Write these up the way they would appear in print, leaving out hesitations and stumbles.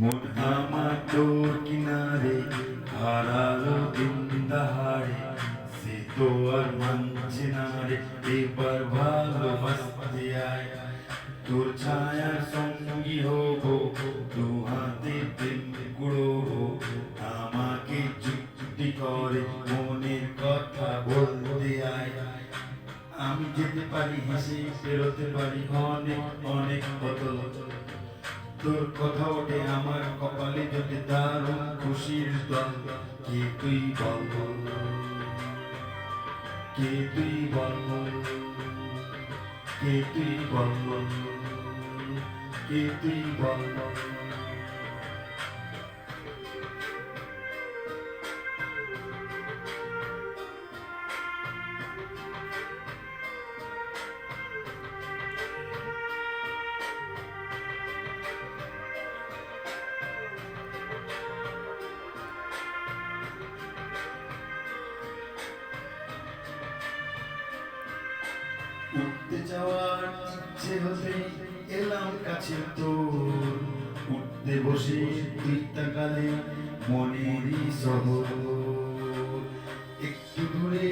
মন আমার তোর কিনারে হারালো দিন দাহাড়ে, সে তো আর মানছে না রে এবার ভালোবাসতে আয়। তোর ছায়ার সঙ্গী হব, দু হাতে প্রেম কুড়োবো, আমাকে চুক্তি করে মনের কথা বলতে আয়। আমি যেতে পারি হেসে, বেরোতে পারি অনেক অনেক বদল। তোর কথা ওঠে আমার কপালে জোটে দারুণ খুশির দল। কে তুই বল, কে তুই বল, কে তুই বল, কে তুই বল। উঠতে যাওয়ার ইচ্ছে হতে এলাম কাছে তোর, উঠতে বসে তুই তাকালে মনেরই শহর। একটু দূরে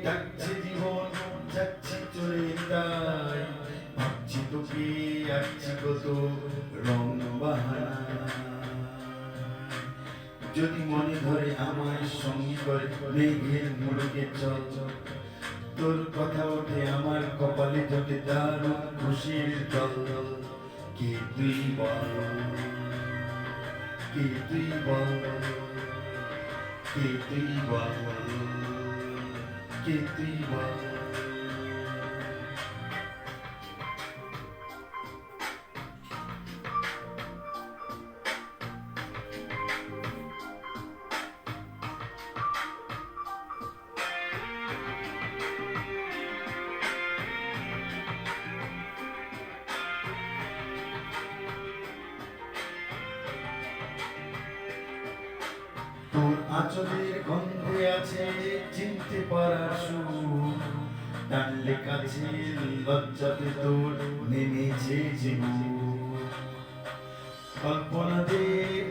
ডাকছে জীবন, যাচ্ছি চলে তাই ভাবছি তোকে, আসছি কত রং বাহানা। যদি মনে ধরে আমায় সঙ্গী করে মেঘের মুলুকে চল। তোর কথা ওঠে আমার কপালে জোটে দারুণ খুশির দল। কে তুই বল, কে তুই বল, কে তুই বল, কে তুই বল। তোর আঁচলের গন্ধে আছে চিনতে পারার সুর, টানলে কাছে লজ্জাতে তোর নেমেছে জীবন। কল্পনাতে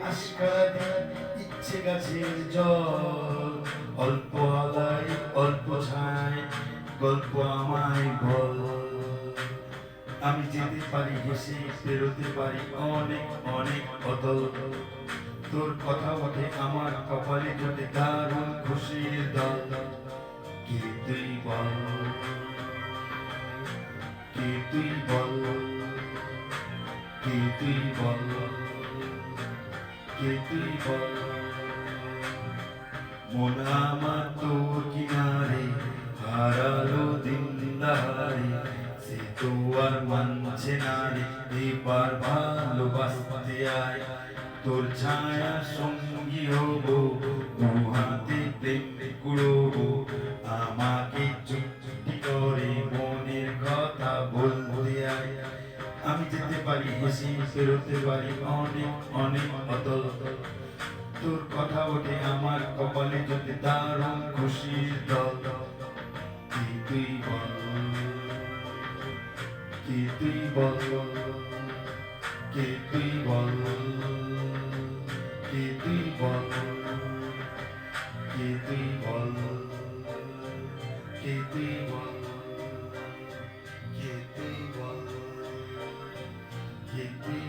আশকারা ইচ্ছে গাছের জল, অল্প আলায় অল্প ছায় গল্প আমায় বল। আমি যেতে পারি হেসে, বেরোতে পারি অনেক অনেক বদল। তোর কথা ওঠে আমার কপালে জোটে দারুণ খুশির দল। কে তুই বল, কে তুই বল, কে তুই বল, কে তুই বল। মন আমার তোর কিনারে হারালো দিন দাহাড়ে, সে তো আর মানছে না রে এবার ভালোবাসতে আয়। তোর ছায়া সঙ্গী হব, দু হাতে প্রেম কুড়োবো, আমাকে চুক্তি করে মনের কথা বলতে আয়। আমি যেতে পারি হেসে, বেরোতে পারি অনেক অনেক বদল। তোর কথা ওঠে আমার কপালে জোটে দারুণ খুশির দল। কে তুই বল, কে তুই বল, কে তুই বল, কে তুই বল, কে তুই বল, কে তুই বল, কে তুই বল, কে তুই